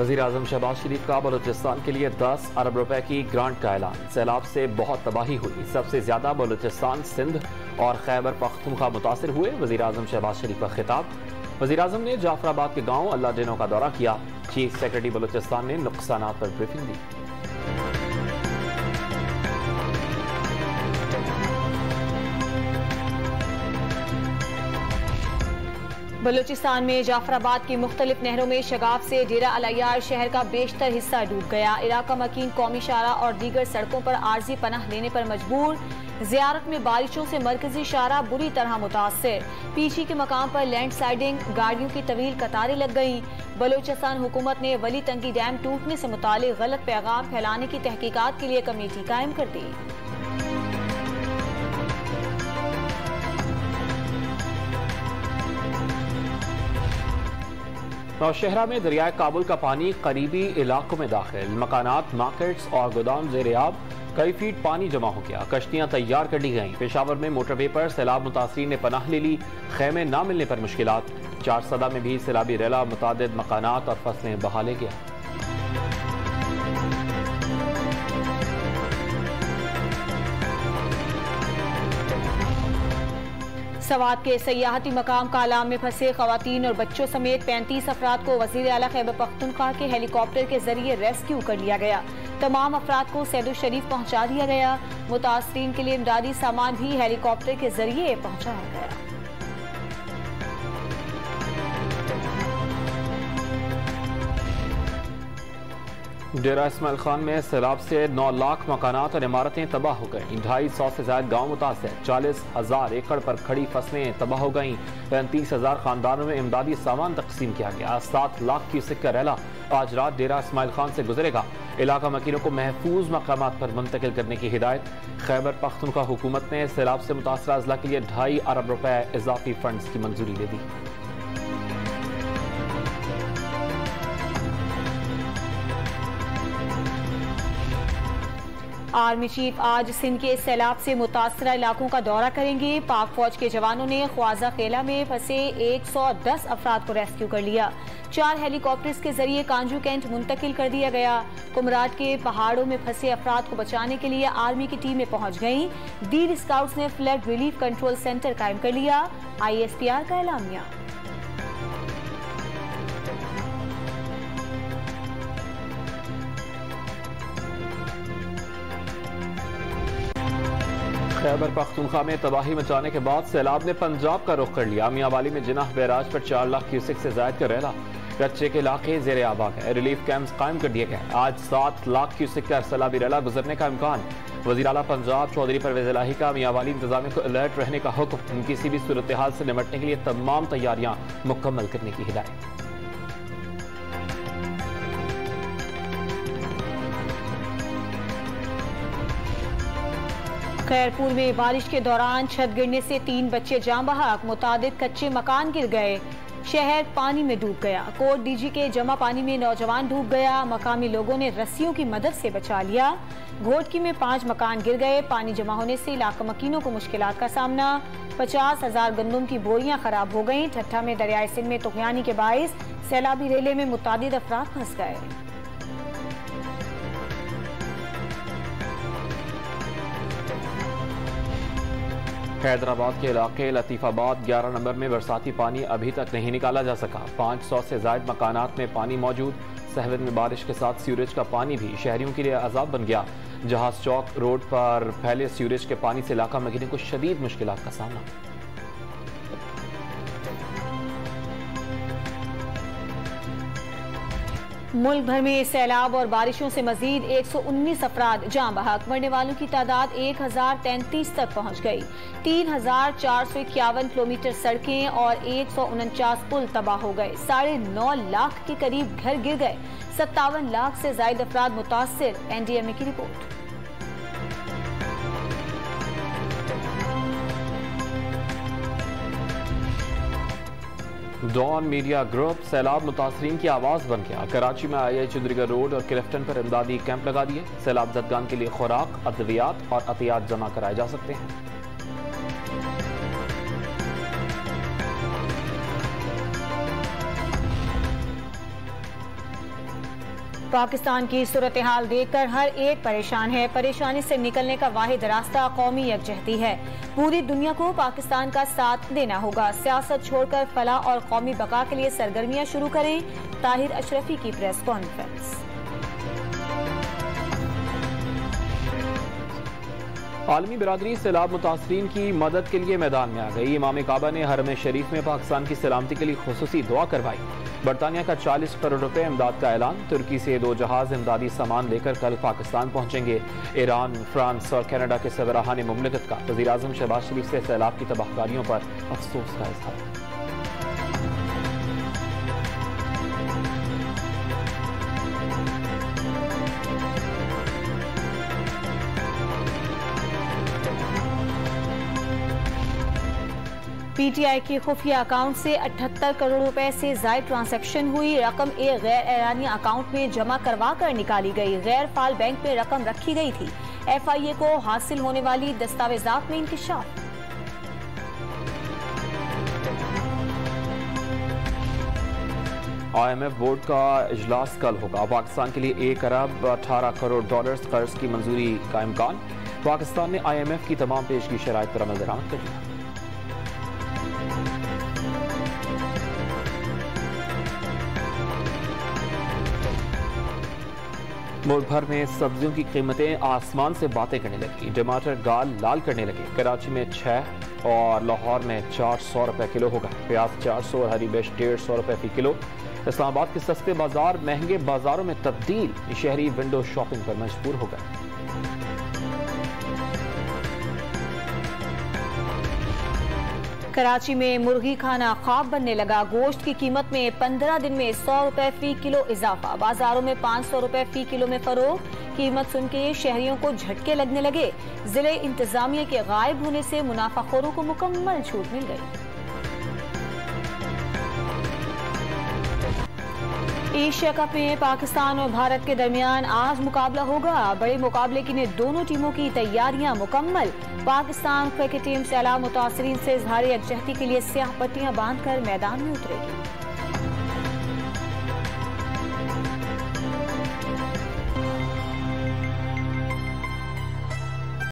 वज़ीर-ए-आज़म शहबाज शरीफ का बलूचिस्तान के लिए 10 अरब रुपए की ग्रांट का ऐलान। सैलाब से बहुत तबाही हुई, सबसे ज्यादा बलूचिस्तान, सिंध और खैबर पख्तूनख्वा मुतासिर हुए। वज़ीर-ए-आज़म शहबाज शरीफ का खिताब। वज़ीर-ए-आज़म ने जाफराबाद के गांव अल्लाह डिनो का दौरा किया। चीफ सेक्रेटरी बलूचिस्तान ने नुकसानात पर ब्रीफिंग दी। बलूचिस्तान में जाफराबाद की मुख्तलिफ नहरों में शगाफ से डेरा अल-अयार शहर का बेशतर हिस्सा डूब गया। इलाका मकीन कौमी शाहरा और दीगर सड़कों पर आर्जी पनाह लेने पर मजबूर। जियारत में बारिशों से मरकजी शाहरा बुरी तरह मुतासिर। पीछी के मकाम पर लैंड स्लाइडिंग, गाड़ियों की तवील कतारें लग गईं। बलूचिस्तान हुकूमत ने वली तंगी डैम टूटने से मुतालिक गलत पैगाम फैलाने की तहकीकात के लिए कमेटी कायम कर दी। नौशहरा में दरियाए काबुल का पानी करीबी इलाकों में दाखिल। मकानात, मार्केट्स और गोदाम ज़ेर-ए-आब। कई फीट पानी जमा हो गया। कश्तियां तैयार कर ली गईं। पेशावर में मोटरवे पर सैलाब मुतासरीन ने पनाह ले ली। खेमे न मिलने पर मुश्किलात। चारसदा में भी सैलाबी रेला मुतादिद मकानात और फसलें बहा ले गया। सवात के सयाहती मकाम कालाम में फंसे खवातीन और बच्चों समेत 35 अफराद को वज़ीर आला खैबर पख्तूनख्वा के हेलीकॉप्टर के जरिए रेस्क्यू कर लिया गया। तमाम अफराद को सैदुल शरीफ पहुंचा दिया गया। मुतासरीन के लिए इमदादी सामान भी हेलीकॉप्टर के जरिए पहुंचाया गया। डेरा इस्माइल खान में सैलाब से 9 लाख मकानात और इमारतें तबाह हो गईं। 250 से ज्यादा गाँव मुतासर। 40,000 एकड़ पर खड़ी फसलें तबाह हो गईं। 35,000 खानदानों में इमदादी सामान तकसीम किया गया। 7 लाख क्यूसेक का रैला आज रात डेरा इस्माइल खान से गुजरेगा। इलाका मकीनों को महफूज मकामात पर मुंतकिल करने की हिदायत। खैबर पख्तूनख्वा हुकूमत ने सैलाब से मुतासरा अजला के लिए 2.5 अरब रुपए इजाफी फंड्स की मंजूरी दे दी। आर्मी चीफ आज सिंध के सैलाब से मुतासरा इलाकों का दौरा करेंगे। पाक फौज के जवानों ने ख्वाजा खेला में फंसे 110 अफराद को रेस्क्यू कर लिया। 4 हेलीकॉप्टर्स के जरिए कांजू कैंट मुंतकिल कर दिया गया। कुमराट के पहाड़ों में फंसे अफराद को बचाने के लिए आर्मी की टीमें पहुंच गईं। डीर स्काउट्स ने फ्लड रिलीफ कंट्रोल सेंटर कायम कर लिया। ISPR का एलामिया। खैबर पख्तूनख्वा में तबाही मचाने के बाद सैलाब ने पंजाब का रुख कर लिया। मियांवाली में जिनाह बैराज पर 4 लाख क्यूसेक से जायद का रैला। कच्चे के इलाके ज़ेर-ए-आब आ गए। रिलीफ कैंप्स कायम कर दिए गए। आज 7 लाख क्यूसेक का सैलाबी रैला गुजरने का इम्कान। वज़ीर आला पंजाब चौधरी परवेज इलाही का मियांवाली इंतजामिया को अलर्ट रहने का हुक्म। किसी भी सूरत हाल से निपटने के लिए तमाम तैयारियां मुकम्मल करने की हिदायत। खैरपुर में बारिश के दौरान छत गिरने से 3 बच्चे जान बहक। मुतादिद कच्चे मकान गिर गए। शहर पानी में डूब गया। कोट डीजी के जमा पानी में नौजवान डूब गया। मकामी लोगों ने रस्सियों की मदद से बचा लिया। घोटकी में 5 मकान गिर गए। पानी जमा होने से इलाका मकीनों को मुश्किलात का सामना। 50,000 गंदम की बोरियां खराब हो गईं। ठट्ठा में दरियाए सिंध में तुगयानी के बाइस सैलाबी रेले में मुतादिद अफराद फंस गए। हैदराबाद के इलाके लतीफाबाद 11 नंबर में बरसाती पानी अभी तक नहीं निकाला जा सका। 500 से ज्यादा मकानात में पानी मौजूद। सहवन में बारिश के साथ सीवरेज का पानी भी शहरियों के लिए अजाब बन गया। जहाज चौक रोड पर फैले सीवरेज के पानी से इलाका मकीनों को शदीद मुश्किलात का सामना। मुल्क भर में सैलाब और बारिशों से मजीद 119 अफराद जान बहक। मरने वालों की तादाद 1033 तक पहुंच गई। 3,451 किलोमीटर सड़कें और 149 पुल तबाह हो गए। 9.5 लाख के करीब घर गिर गए। 57 लाख से ज्यादा अफराद मुतासिर। NDMA की रिपोर्ट। डॉन मीडिया ग्रुप सैलाब मुतासरीन की आवाज बन गया। कराची में IIA चौधरीगढ़ रोड और क्लिफ्टन पर इमदादी कैंप लगा दिए। सैलाब जदगान के लिए खुराक, अद्वियात और अतियात जमा कराए जा सकते हैं। पाकिस्तान की सूरत हाल देखकर हर एक परेशान है। परेशानी से निकलने का वाहिद रास्ता कौमी यकजहती है। पूरी दुनिया को पाकिस्तान का साथ देना होगा। सियासत छोड़कर फलाह और कौमी बका के लिए सरगर्मियां शुरू करें। ताहिर अशरफी की प्रेस कॉन्फ्रेंस। आलमी बिरादरी सैलाब मुतासरीन की मदद के लिए मैदान में आ गई। इमाम काबा ने हरम शरीफ में पाकिस्तान की सलामती के लिए खुसूसी दुआ करवाई। बरतानिया का 40 करोड़ रुपए इमदाद का ऐलान। तुर्की से 2 जहाज इमदादी सामान लेकर कल पाकिस्तान पहुंचेंगे। ईरान, फ्रांस और कनाडा के सरबराहान मुमलिकत का वज़ीर आज़म शहबाज शरीफ से सैलाब की तबाहकारियों पर अफसोस का इजहार। पीटीआई की खुफिया अकाउंट से 78 करोड़ रुपए से जायद ट्रांजैक्शन हुई। रकम एक गैर ऐलानी अकाउंट में जमा करवा कर निकाली गई। गैर फाल बैंक में रकम रखी गई थी। एफआईए को हासिल होने वाली दस्तावेजात में इंकशाफ। IMF बोर्ड का इजलास कल होगा। पाकिस्तान के लिए 1 अरब 18 करोड़ डॉलर्स कर्ज की मंजूरी का इम्कान। पाकिस्तान ने IMF की तमाम पेशगी शराइत पर अमल दरामद कर लिया। मुल्क भर में सब्जियों की कीमतें आसमान से बातें करने लगी। टमाटर गाल लाल करने लगे। कराची में 6 और लाहौर में 400 रुपए किलो होगा। प्याज 400 और हरी मिर्च 150 रुपए फी किलो। इस्लामाबाद के सस्ते बाजार महंगे बाजारों में तब्दील। शहरी विंडो शॉपिंग पर मजबूर हो गए। कराची में मुर्गी खाना ख्वाब बनने लगा। गोश्त की कीमत में 15 दिन में 100 रुपए फी किलो इजाफा। बाजारों में 500 रुपए फी किलो में फरोख्त। कीमत सुन के शहरियों को झटके लगने लगे। जिले इंतजामिया के गायब होने से मुनाफाखोरों को मुकम्मल छूट मिल गई। एशिया कप में पाकिस्तान और भारत के दरमियान आज मुकाबला होगा। बड़े मुकाबले के लिए दोनों टीमों की तैयारियां मुकम्मल। पाकिस्तान क्रिकेट टीम सैलाब मुतासरीन से इजहार यकजहती के लिए स्याह पट्टियां बांधकर मैदान में उतरेगी।